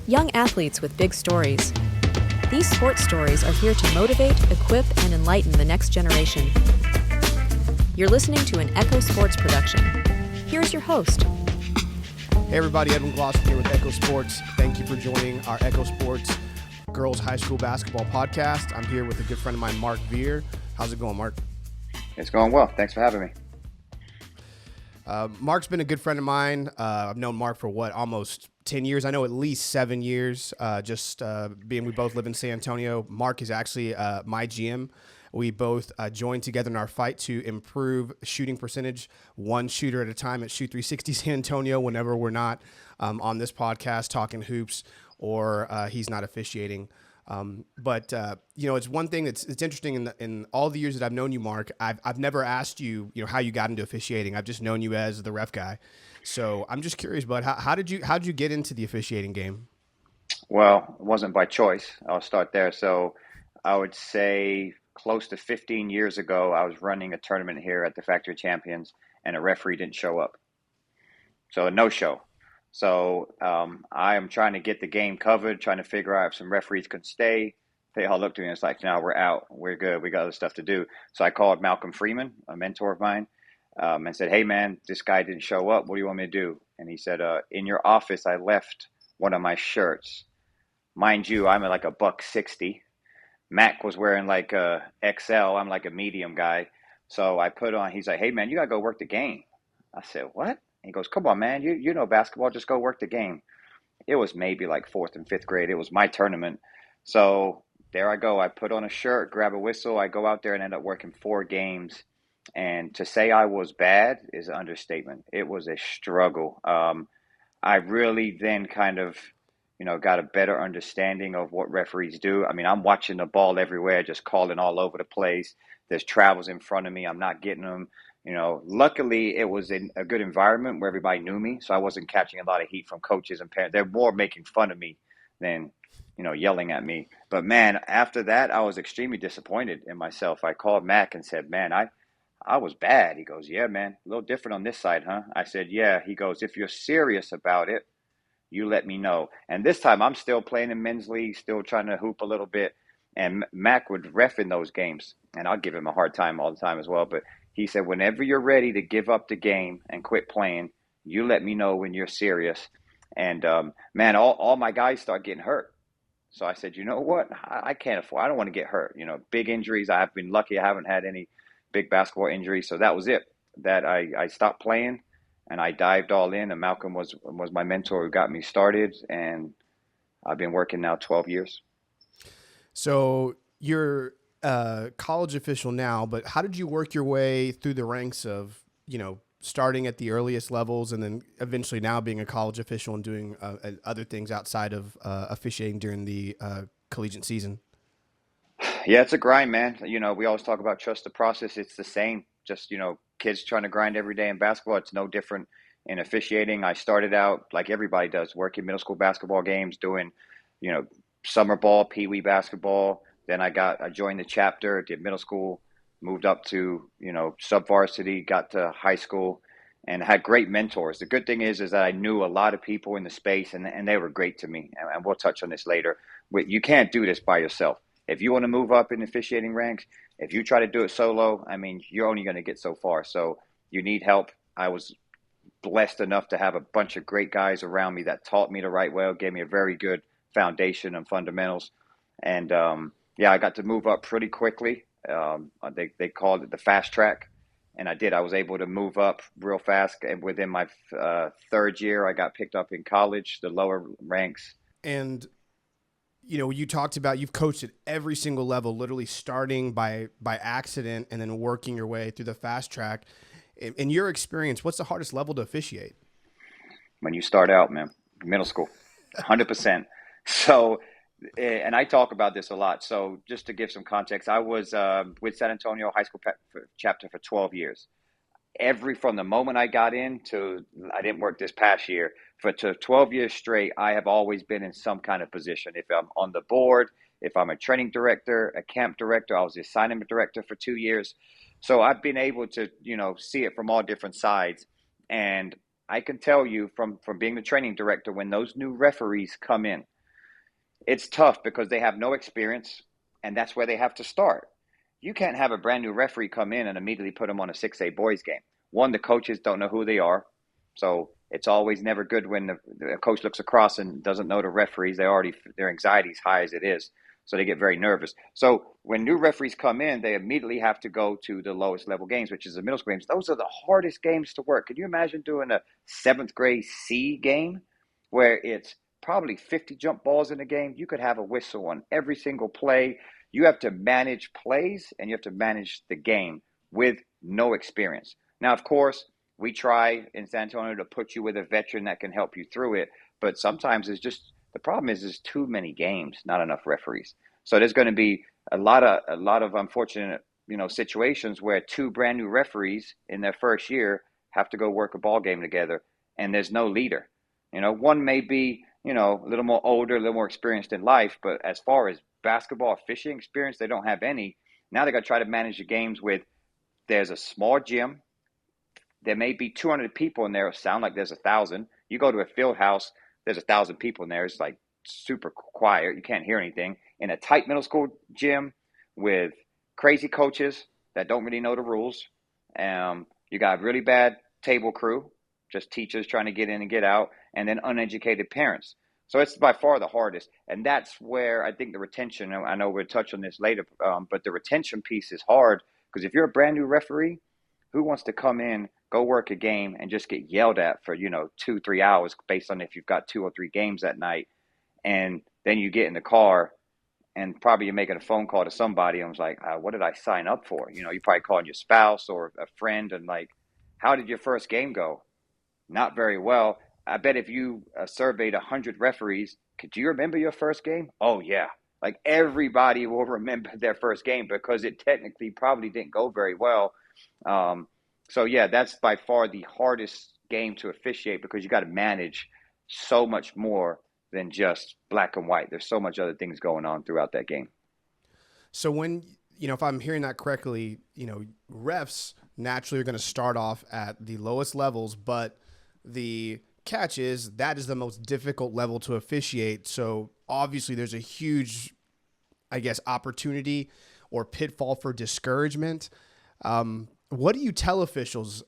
Young athletes with big stories. These sports stories are here to motivate, equip, and enlighten the next generation. You're listening to an Echo Sports production. Here's your host. Hey everybody, Edwin Glosson here with Echo Sports. Thank you for joining our Echo Sports Girls High School Basketball Podcast. I'm here with a good friend of mine, Mark Vear. How's it going, Mark? It's going well. Thanks for having me. Mark's been a good friend of mine. I've known Mark for almost 10 years. I know at least 7 years, being we both live in San Antonio. Mark is actually my GM. We both joined together in our fight to improve shooting percentage, one shooter at a time at Shoot 360 San Antonio whenever we're not on this podcast talking hoops or he's not officiating. It's one thing that's interesting in all the years that I've known you, Mark. I've never asked you, how you got into officiating. I've just known you as the ref guy. So I'm just curious, bud, how did you get into the officiating game? Well, it wasn't by choice. I'll start there. So I would say close to 15 years ago, I was running a tournament here at the Factory Champions, and a referee didn't show up. So a no-show. So I am trying to get the game covered, trying to figure out if some referees can stay. They all looked at me and it's like, no, we're out. We're good. We got other stuff to do. So I called Malcolm Freeman, a mentor of mine, and said, hey, man, this guy didn't show up. What do you want me to do? And he said, in your office, I left one of my shirts. Mind you, I'm like a $160. Mac was wearing like a XL. I'm like a medium guy. So I put on, he's like, hey, man, you got to go work the game. I said, what? He goes, come on, man, you know basketball, just go work the game. It was maybe like 4th and 5th grade. It was my tournament. So there I go. I put on a shirt, grab a whistle. I go out there and end up working 4 games. And to say I was bad is an understatement. It was a struggle. I really then kind of, got a better understanding of what referees do. I mean, I'm watching the ball everywhere, just calling all over the place. There's travels in front of me. I'm not getting them. Luckily, it was in a good environment where everybody knew me, so I wasn't catching a lot of heat from coaches and parents. They're more making fun of me than, yelling at me. But, man, after that, I was extremely disappointed in myself. I called Mac and said, man, I was bad. He goes, yeah, man, a little different on this side, huh? I said, yeah. He goes, if you're serious about it, you let me know. And this time, I'm still playing in men's league, still trying to hoop a little bit. And Mac would ref in those games, and I'll give him a hard time all the time as well. But he said, whenever you're ready to give up the game and quit playing, you let me know when you're serious. And, man, all my guys start getting hurt. So I said, you know what? I can't afford. I don't want to get hurt. Big injuries. I've been lucky. I haven't had any big basketball injuries. So that was it. That I stopped playing, and I dived all in. And Malcolm was my mentor who got me started. And I've been working now 12 years. So you're college official now, but how did you work your way through the ranks of, starting at the earliest levels and then eventually now being a college official and doing other things outside of officiating during the collegiate season? Yeah, it's a grind, man. We always talk about trust the process. It's the same. Just, kids trying to grind every day in basketball. It's no different in officiating. I started out like everybody does, working middle school basketball games, doing, summer ball, pee-wee basketball. Then I joined the chapter, did middle school, moved up to, sub-varsity, got to high school, and had great mentors. The good thing is that I knew a lot of people in the space, and they were great to me. And we'll touch on this later. You can't do this by yourself. If you want to move up in officiating ranks, if you try to do it solo, I mean, you're only going to get so far. So you need help. I was blessed enough to have a bunch of great guys around me that taught me the right way, gave me a very good foundation and fundamentals. And, I got to move up pretty quickly. They called it the fast track, and I did. I was able to move up real fast. And within my 3rd year, I got picked up in college, the lower ranks. And, you talked about you've coached at every single level, literally starting by accident and then working your way through the fast track. In your experience, what's the hardest level to officiate? When you start out, man, middle school, 100%. So, and I talk about this a lot. So just to give some context, I was with San Antonio High School chapter for 12 years. From the moment I got in to, I didn't work this past year, to 12 years straight, I have always been in some kind of position. If I'm on the board, if I'm a training director, a camp director, I was the assignment director for 2 years. So I've been able to, see it from all different sides. And I can tell you from being the training director, when those new referees come in, It's tough because they have no experience, and that's where they have to start. You can't have a brand new referee come in and immediately put them on a 6A boys game. One, the coaches don't know who they are, so it's always never good when the coach looks across and doesn't know the referees. Their anxiety is high as it is, so they get very nervous. So when new referees come in, they immediately have to go to the lowest level games, which is the middle school games. Those are the hardest games to work. Can you imagine doing a seventh grade C game where it's probably 50 jump balls in the game? You could have a whistle on every single play. You have to manage plays and you have to manage the game with no experience. Now, of course, we try in San Antonio to put you with a veteran that can help you through it, but sometimes it's just the problem is there's too many games, not enough referees. So there's going to be a lot of unfortunate situations where two brand new referees in their first year have to go work a ball game together, and there's no leader. One may be a little more older, a little more experienced in life, but as far as basketball officiating experience, they don't have any. Now they got to try to manage the games with there's a small gym. There may be 200 people in there. It sound like there's 1,000. You go to a field house, there's 1,000 people in there. It's like super quiet. You can't hear anything. In a tight middle school gym with crazy coaches that don't really know the rules. You got really bad table crew, just teachers trying to get in and get out, and then uneducated parents. So it's by far the hardest. And that's where I think the retention, I know we'll touch on this later, but the retention piece is hard because if you're a brand new referee, who wants to come in, go work a game, and just get yelled at for, 2-3 hours based on if you've got 2 or 3 games that night. And then you get in the car and probably you're making a phone call to somebody and was like, what did I sign up for? You're probably calling your spouse or a friend and like, how did your first game go? Not very well. I bet if you surveyed 100 referees, do you remember your first game? Oh, yeah. Like everybody will remember their first game because it technically probably didn't go very well. So, yeah, that's by far the hardest game to officiate because you got to manage so much more than just black and white. There's so much other things going on throughout that game. So when, if I'm hearing that correctly, refs naturally are going to start off at the lowest levels, but the catch is that is the most difficult level to officiate. So obviously there's a huge, opportunity or pitfall for discouragement. What do you tell officials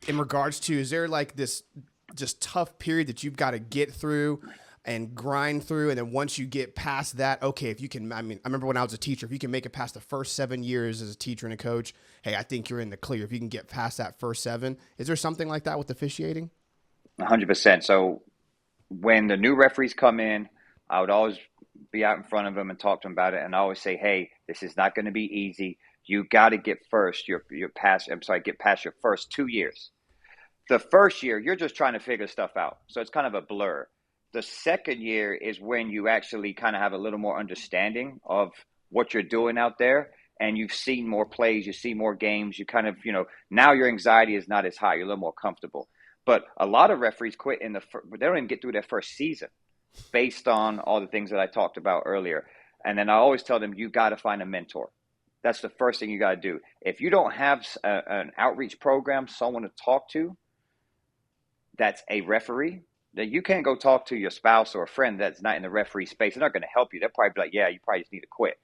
in regards to, is there like this just tough period that you've got to get through and grind through? And then once you get past that, okay, if you can, I remember when I was a teacher, if you can make it past the first 7 years as a teacher and a coach, hey, I think you're in the clear. If you can get past that first 7, is there something like that with officiating? 100%. So when the new referees come in, I would always be out in front of them and talk to them about it. And I always say, hey, this is not going to be easy. You got to get get past your first 2 years. The first year, you're just trying to figure stuff out. So it's kind of a blur. The second year is when you actually kind of have a little more understanding of what you're doing out there. And you've seen more plays, you see more games. You kind of, now your anxiety is not as high. You're a little more comfortable. But a lot of referees quit they don't even get through their first season based on all the things that I talked about earlier. And then I always tell them, you got to find a mentor. That's the first thing you got to do. If you don't have an outreach program, someone to talk to, that's a referee, that you can't go talk to your spouse or a friend that's not in the referee space. They're not going to help you. They'll probably be like, yeah, you probably just need to quit.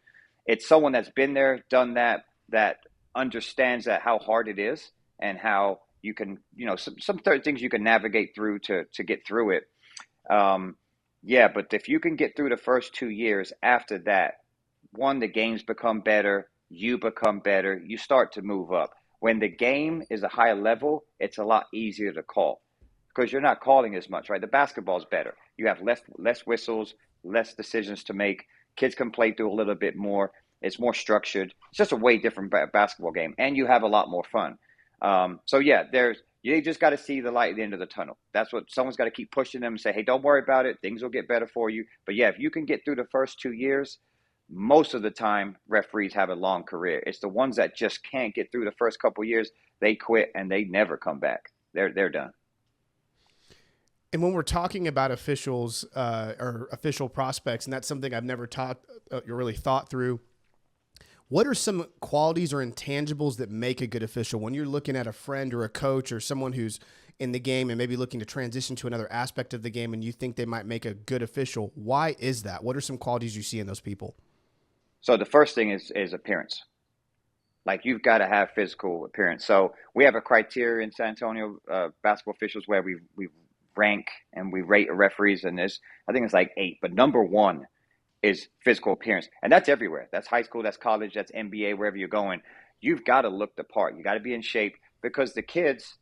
It's someone that's been there, done that, that understands that how hard it is and how you can, some things you can navigate through to get through it. But if you can get through the first 2 years, after that, one, the games become better, you become better, you start to move up. When the game is a higher level, it's a lot easier to call because you're not calling as much, right? The basketball's better. You have less whistles, less decisions to make. Kids can play through a little bit more. It's more structured. It's just a way different basketball game, and you have a lot more fun. You just got to see the light at the end of the tunnel. That's what someone's got to keep pushing them and say, hey, don't worry about it. Things will get better for you. But yeah, if you can get through the first 2 years, most of the time referees have a long career. It's the ones that just can't get through the first couple of years. They quit and they never come back. They're done. And when we're talking about officials or official prospects, and that's something I've never really thought through, what are some qualities or intangibles that make a good official when you're looking at a friend or a coach or someone who's in the game and maybe looking to transition to another aspect of the game, and you think they might make a good official. Why is that? What are some qualities you see in those people? So the first thing is appearance. Like you've got to have physical appearance. So we have a criteria in San Antonio basketball officials where we rank and we rate referees, and this I think it's like 8, but number 1 is physical appearance, and that's everywhere. That's high school, that's college, that's NBA, wherever you're going. You've got to look the part. You got to be in shape because the kids,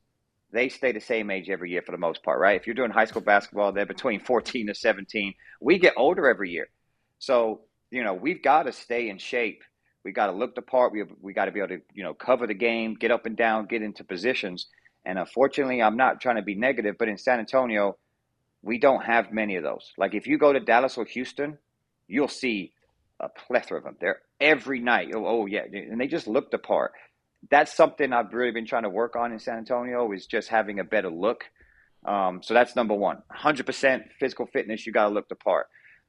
they stay the same age every year for the most part, right? If you're doing high school basketball, they're between 14 to 17. We get older every year, so we've got to stay in shape. We got to look the part. We got to be able to, cover the game, get up and down, get into positions. And unfortunately, I'm not trying to be negative, but in San Antonio, we don't have many of those. Like if you go to Dallas or Houston, you'll see a plethora of them. They're every night. Oh yeah, and they just look the part. That's something I've really been trying to work on in San Antonio is just having a better look. So that's number 1. 100% physical fitness. You got to look the part.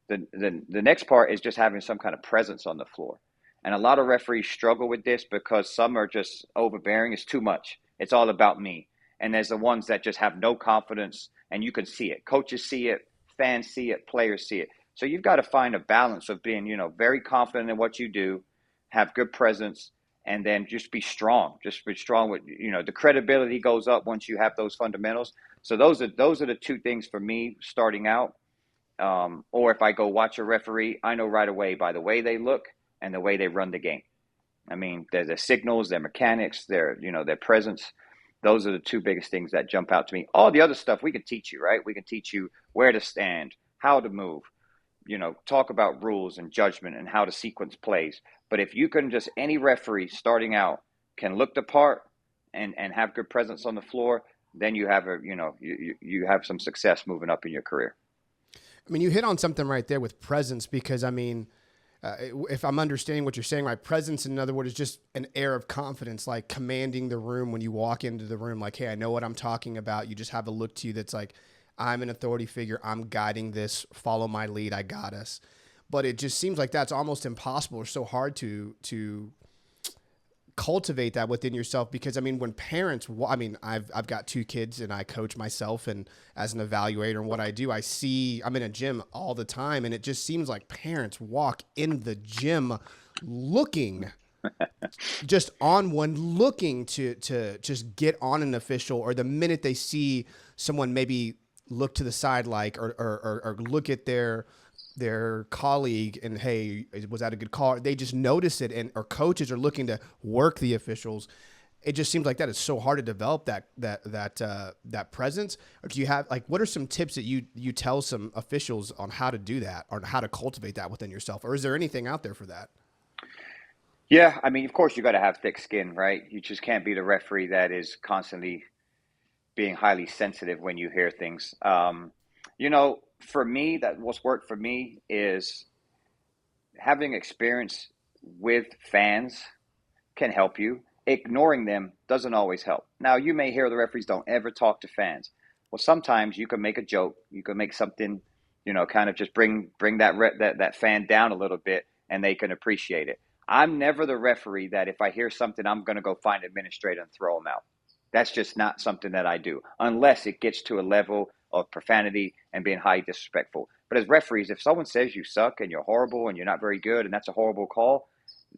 The next part is just having some kind of presence on the floor. And a lot of referees struggle with this because some are just overbearing. It's too much. It's all about me. And there's the ones that just have no confidence, and you can see it. Coaches see it, fans see it, players see it. So you've got to find a balance of being, very confident in what you do, have good presence, and then just be strong. Just be strong with, the credibility goes up once you have those fundamentals. So those are the 2 things for me starting out. Or if I go watch a referee, I know right away by the way they look and the way they run the game. I mean, their signals, their mechanics, their presence. Those are the 2 biggest things that jump out to me. All the other stuff we can teach you, right? We can teach you where to stand, how to move, talk about rules and judgment and how to sequence plays. But if you can just, any referee starting out can look the part and have good presence on the floor, then you have you have some success moving up in your career. I mean, you hit on something right there with presence because, I mean, if I'm understanding what you're saying, right, presence, in other words, is just an air of confidence, like commanding the room when you walk into the room, like, hey, I know what I'm talking about. You just have a look to you that's like, I'm an authority figure. I'm guiding this. Follow my lead. I got us. But it just seems like that's almost impossible or so hard to cultivate that within yourself because, I mean, when parents, I've got 2 kids and I coach myself, and as an evaluator and what I do, I'm in a gym all the time, and it just seems like parents walk in the gym looking just on one, looking to just get on an official, or the minute they see someone maybe look to the side, like, or look at their colleague and, hey, was that a good call? They just notice it, and or coaches are looking to work the officials. It just seems like that is so hard to develop that presence. Or do you have, like, what are some tips that you tell some officials on how to do that or how to cultivate that within yourself? Or is there anything out there for that? Yeah, I mean, of course you got to have thick skin, right? You just can't be the referee that is constantly being highly sensitive when you hear things. For me, what's worked for me is having experience with fans can help you. Ignoring them doesn't always help. Now, you may hear the referees don't ever talk to fans. Well, sometimes you can make a joke. You can make something, kind of just bring that fan down a little bit, and they can appreciate it. I'm never the referee that if I hear something, I'm going to go find an administrator and throw them out. That's just not something that I do, unless it gets to a level of profanity and being highly disrespectful. But as referees, if someone says you suck and you're horrible and you're not very good and that's a horrible call,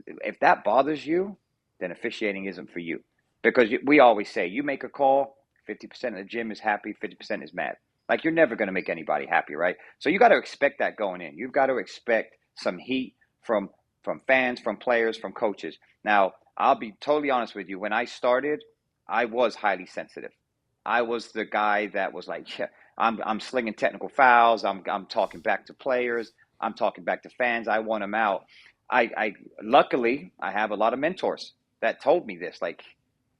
if that bothers you, then officiating isn't for you. Because we always say, you make a call, 50% of the gym is happy, 50% is mad. Like, you're never going to make anybody happy, right? So you got to expect that going in. You've got to expect some heat from fans, from players, from coaches. Now, I'll be totally honest with you. When I started, I was highly sensitive. I was the guy that was like, yeah, I'm slinging technical fouls. I'm talking back to players. I'm talking back to fans. I want them out. I luckily I have a lot of mentors that told me this. Like,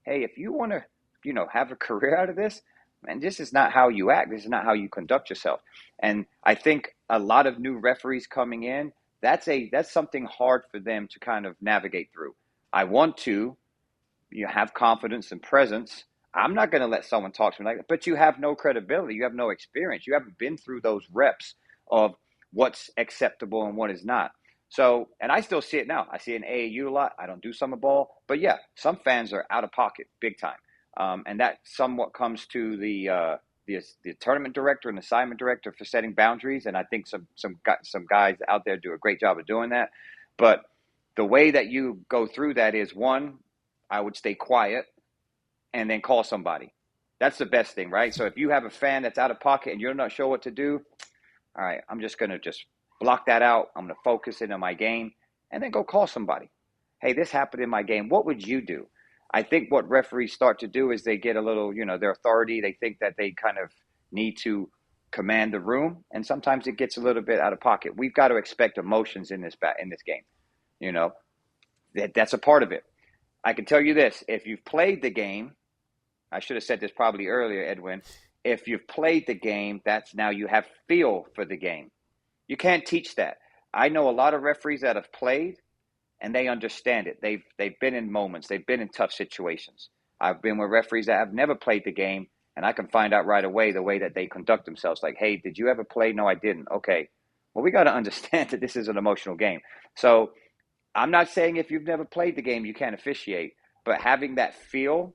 hey, if you want to, have a career out of this, man, this is not how you act. This is not how you conduct yourself. And I think a lot of new referees coming in, that's something hard for them to kind of navigate through. I want to, have confidence and presence. I'm not going to let someone talk to me like that, but you have no credibility. You have no experience. You haven't been through those reps of what's acceptable and what is not. So, and I still see it now. I see it in AAU a lot. I don't do summer ball, but yeah, some fans are out of pocket big time. And that somewhat comes to the tournament director and assignment director for setting boundaries. And I think some guys out there do a great job of doing that. But the way that you go through that is, one, I would stay quiet and then call somebody. That's the best thing, right? So if you have a fan that's out of pocket and you're not sure what to do, all right, I'm just going to just block that out. I'm going to focus in on my game and then go call somebody. Hey, this happened in my game. What would you do? I think what referees start to do is they get a little, their authority. They think that they kind of need to command the room, and sometimes it gets a little bit out of pocket. We've got to expect emotions in this game. That's a part of it. I can tell you this: if you've played the game, I should have said this probably earlier, Edwin. If you've played the game, that's now you have feel for the game. You can't teach that. I know a lot of referees that have played, and they understand it. They've been in moments. They've been in tough situations. I've been with referees that have never played the game, and I can find out right away the way that they conduct themselves. Like, hey, did you ever play? No, I didn't. Okay. Well, we got to understand that this is an emotional game. So I'm not saying if you've never played the game, you can't officiate, but having that feel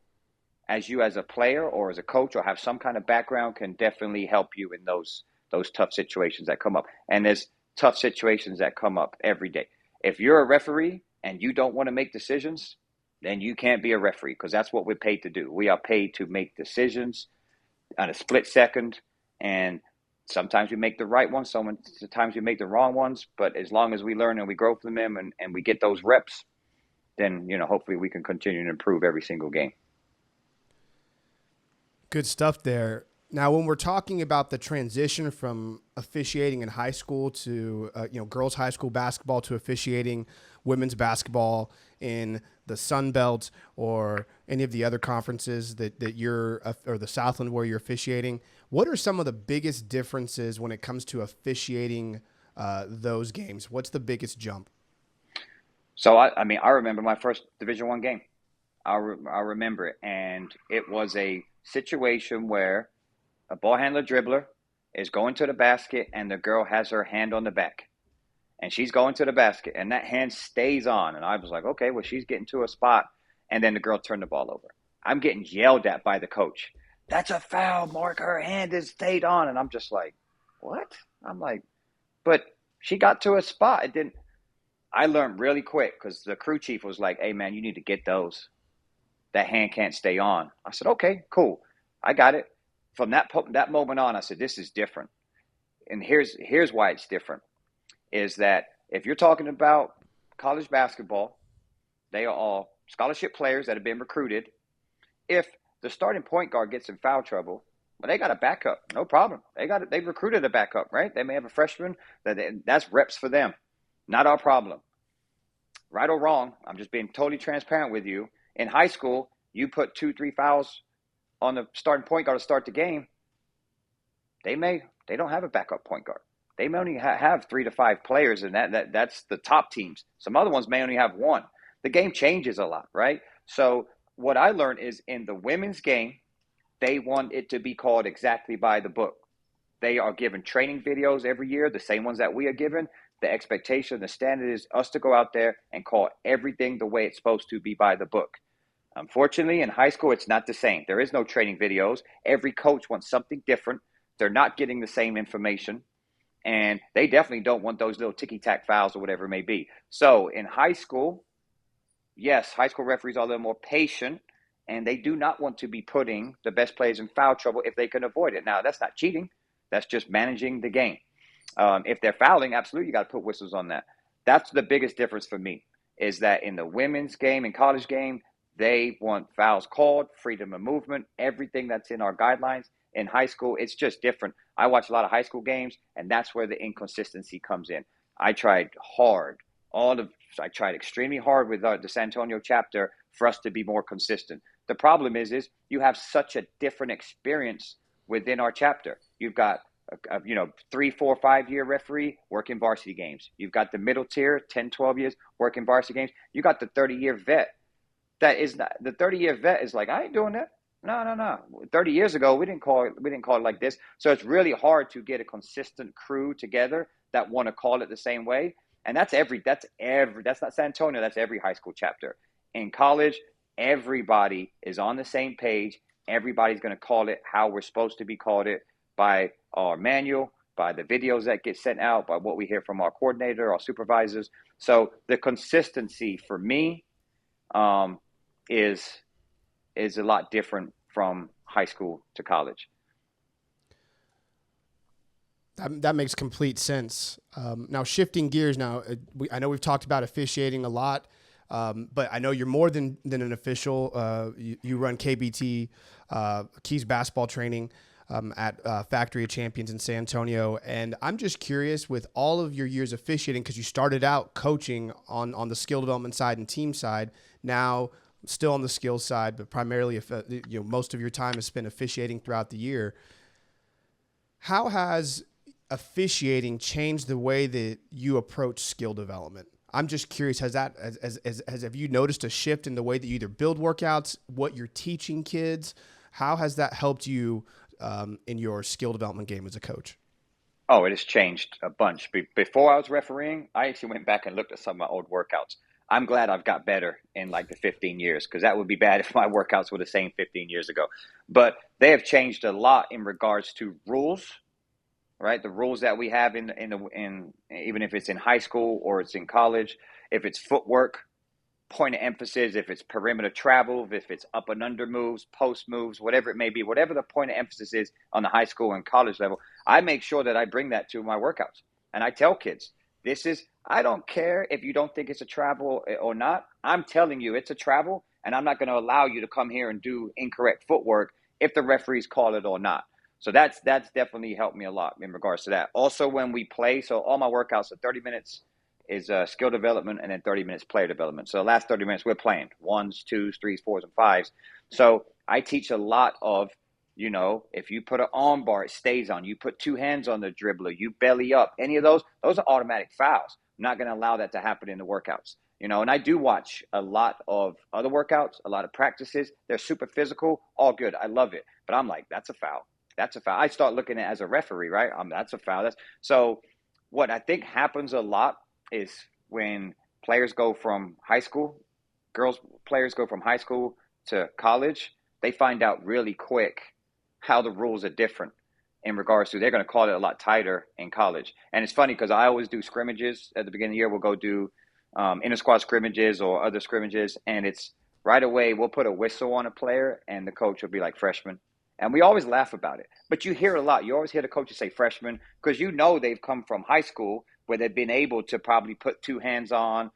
as a player or as a coach or have some kind of background can definitely help you in those tough situations that come up. And there's tough situations that come up every day. If you're a referee and you don't want to make decisions, then you can't be a referee, because that's what we're paid to do. We are paid to make decisions on a split second, and sometimes we make the right ones, sometimes we make the wrong ones, but as long as we learn and we grow from them and we get those reps, then, hopefully we can continue to improve every single game. Good stuff there. Now, when we're talking about the transition from officiating in high school to, girls high school basketball to officiating women's basketball in the Sun Belt or any of the other conferences that you're, or the Southland where you're officiating, what are some of the biggest differences when it comes to officiating those games? What's the biggest jump? So, I remember my first Division I game. I remember it, and it was a situation where a ball handler dribbler is going to the basket and the girl has her hand on the back and she's going to the basket and that hand stays on. And I was like, okay, well, she's getting to a spot. And then the girl turned the ball over. I'm getting yelled at by the coach. That's a foul, Mark. Her hand is stayed on. And I'm just like, what? I'm like, but she got to a spot. It didn't. I learned really quick because the crew chief was like, hey, man, you need to get those. That hand can't stay on. I said, okay, cool. I got it. From that moment on, I said, this is different. And here's why it's different, is that if you're talking about college basketball, they are all scholarship players that have been recruited. If the starting point guard gets in foul trouble, well, they got a backup, no problem. They recruited a backup, right? They may have a freshman, that's reps for them, not our problem. Right or wrong, I'm just being totally transparent with you. In high school, you put 2-3 fouls on the starting point guard to start the game, they don't have a backup point guard. They may only have 3 to 5 players, and that's the top teams. Some other ones may only have one. The game changes a lot, right? So what I learned is in the women's game, they want it to be called exactly by the book. They are given training videos every year, the same ones that we are given. The expectation, the standard is us to go out there and call everything the way it's supposed to be by the book. Unfortunately, in high school, it's not the same. There is no training videos. Every coach wants something different. They're not getting the same information. And they definitely don't want those little ticky-tack fouls or whatever it may be. So in high school, yes, high school referees are a little more patient, and they do not want to be putting the best players in foul trouble if they can avoid it. Now, that's not cheating. That's just managing the game. If they're fouling, absolutely, you got to put whistles on that. That's the biggest difference for me, is that in the women's game and college game, they want fouls called, freedom of movement, everything that's in our guidelines. In high school, it's just different. I watch a lot of high school games, and that's where the inconsistency comes in. I tried hard. I tried extremely hard with the San Antonio chapter for us to be more consistent. The problem is you have such a different experience within our chapter. You've got 3, 4, 5 year referee working varsity games. You've got the middle tier, 10, 12 years working varsity games. You got the 30-year vet. That is not the 30-year vet is like, I ain't doing that. No. 30 years ago, we didn't call it like this. So it's really hard to get a consistent crew together that want to call it the same way. And that's not San Antonio. That's every high school chapter. In college, everybody is on the same page. Everybody's going to call it how we're supposed to be called it by our manual, by the videos that get sent out, by what we hear from our coordinator, our supervisors. So the consistency for me is a lot different from high school to college. That makes complete sense. Now, shifting gears now, I know we've talked about officiating a lot, but I know you're more than an official. You run KBT, Keys basketball training at Factory of Champions in San Antonio. And I'm just curious, with all of your years officiating, because you started out coaching on the skill development side and team side, now still on the skills side, but primarily most of your time is spent officiating throughout the year. How has officiating changed the way that you approach skill development? I'm just curious, have you noticed a shift in the way that you either build workouts, what you're teaching kids? How has that helped you in your skill development game as a coach? Oh, it has changed a bunch. Before I was refereeing, I actually went back and looked at some of my old workouts. I'm glad I've got better in like the 15 years, because that would be bad if my workouts were the same 15 years ago. But they have changed a lot in regards to rules, right? The rules that we have in even if it's in high school or it's in college, if it's footwork, point of emphasis, if it's perimeter travel, if it's up and under moves, post moves, whatever it may be, whatever the point of emphasis is on the high school and college level, I make sure that I bring that to my workouts. And I tell kids, I don't care if you don't think it's a travel or not. I'm telling you it's a travel, and I'm not going to allow you to come here and do incorrect footwork if the referees call it or not. So that's definitely helped me a lot in regards to that. Also, when we play, so all my workouts are 30 minutes is skill development, and then 30 minutes player development. So the last 30 minutes we're playing 1s, 2s, 3s, 4s, and 5s. So I teach a lot of, if you put an arm bar, it stays on. You put two hands on the dribbler, you belly up. Any of those are automatic fouls. I'm not going to allow that to happen in the workouts. And I do watch a lot of other workouts, a lot of practices. They're super physical, all good. I love it. But I'm like, that's a foul. That's a foul. I start looking at it as a referee, right? That's a foul. So what I think happens a lot is when players go from high school, players go from high school to college, they find out really quick how the rules are different in regards to, they're going to call it a lot tighter in college. And it's funny because I always do scrimmages at the beginning of the year. We'll go do inter-squad scrimmages or other scrimmages, and it's right away we'll put a whistle on a player and the coach will be like, freshman. And we always laugh about it. But you hear a lot. You always hear the coaches say freshman because they've come from high school where they've been able to probably put two hands on,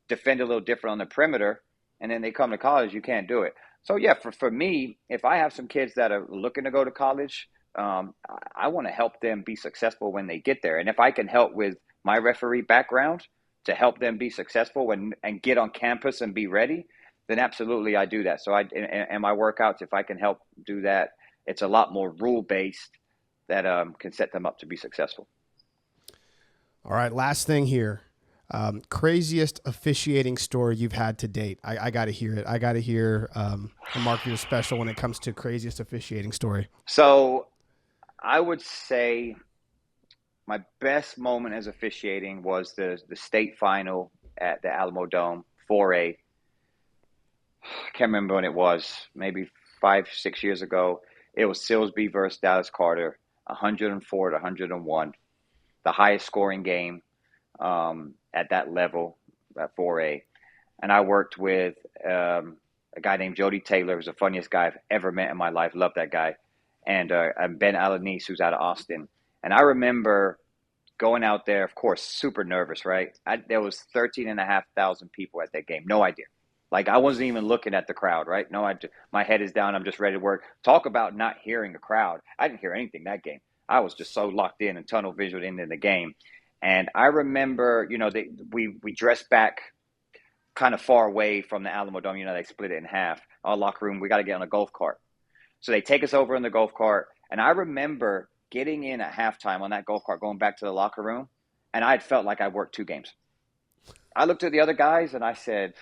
defend a little different on the perimeter, and then they come to college, you can't do it. So, yeah, for me, if I have some kids that are looking to go to college, I want to help them be successful when they get there. And if I can help with my referee background to help them be successful and get on campus and be ready, then absolutely I do that. So and my workouts, if I can help do that, it's a lot more rule-based that can set them up to be successful. All right, last thing here. Craziest officiating story you've had to date. I got to hear it. I got to hear a Mark Vear special when it comes to craziest officiating story. So I would say my best moment as officiating was the state final at the Alamo Dome, 4A. I can't remember when it was, maybe 5-6 years ago. It was Silsby versus Dallas Carter, 104 to 101, the highest scoring game at that level, at 4A. And I worked with a guy named Jody Taylor, who's the funniest guy I've ever met in my life. Love that guy. And Ben Alanis, who's out of Austin. And I remember going out there, of course, super nervous, right? There was 13,500 people at that game. No idea. Like, I wasn't even looking at the crowd, right? No, my head is down. I'm just ready to work. Talk about not hearing a crowd. I didn't hear anything that game. I was just so locked in and tunnel visioned into the game. And I remember, we dressed back kind of far away from the Alamo Dome. They split it in half. Our locker room, we got to get on a golf cart. So they take us over in the golf cart. And I remember getting in at halftime on that golf cart, going back to the locker room. And I had felt like I worked 2 games. I looked at the other guys and I said,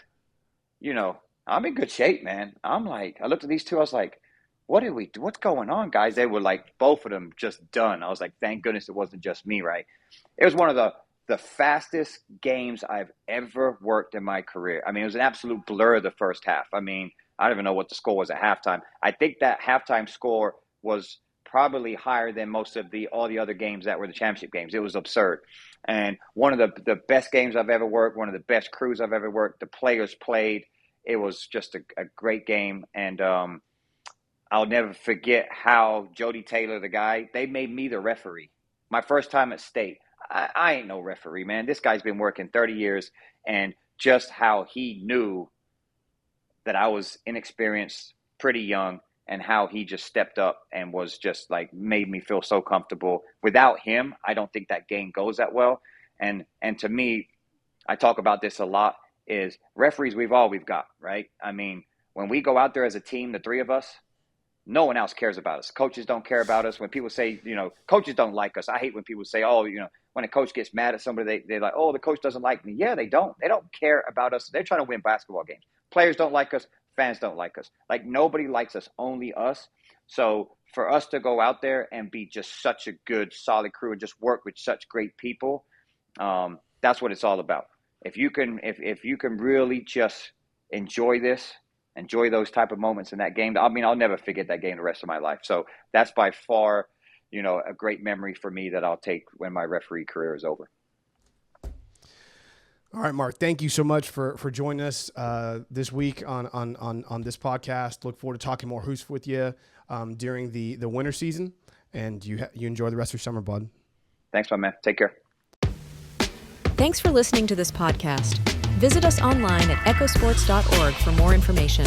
I'm in good shape, man. I looked at these two. I was like, what's going on, guys? They were like, both of them just done. I was like, thank goodness it wasn't just me, right? It was one of the the fastest games I've ever worked in my career. I mean, it was an absolute blur the first half. I mean, I don't even know what the score was at halftime. I think that halftime score was probably higher than most of all the other games that were the championship games. It was absurd. And one of the best games I've ever worked, one of the best crews I've ever worked. The players played. It was just a great game. And I'll never forget how Jody Taylor, the guy, they made me the referee. My first time at state. I ain't no referee, man. This guy's been working 30 years, and just how he knew that I was inexperienced, pretty young, and how he just stepped up and was just like made me feel so comfortable. Without him, I don't think that game goes that well. And to me, I talk about this a lot, is referees we've got, right? I mean, when we go out there as a team, the three of us, no one else cares about us. Coaches don't care about us. When people say, coaches don't like us. I hate when people say, when a coach gets mad at somebody, they're like, oh, the coach doesn't like me. Yeah, they don't. They don't care about us. They're trying to win basketball games. Players don't like us. Fans don't like us. Like, nobody likes us, only us. So for us to go out there and be just such a good, solid crew and just work with such great people, that's what it's all about. If you can really just enjoy those type of moments in that game. I mean, I'll never forget that game the rest of my life. So that's by far, a great memory for me that I'll take when my referee career is over. All right, Mark, thank you so much for joining us this week on this podcast. Look forward to talking more hoops with you during the winter season, and you enjoy the rest of your summer, bud. Thanks, my man. Take care. Thanks for listening to this podcast. Visit us online at echosports.org for more information.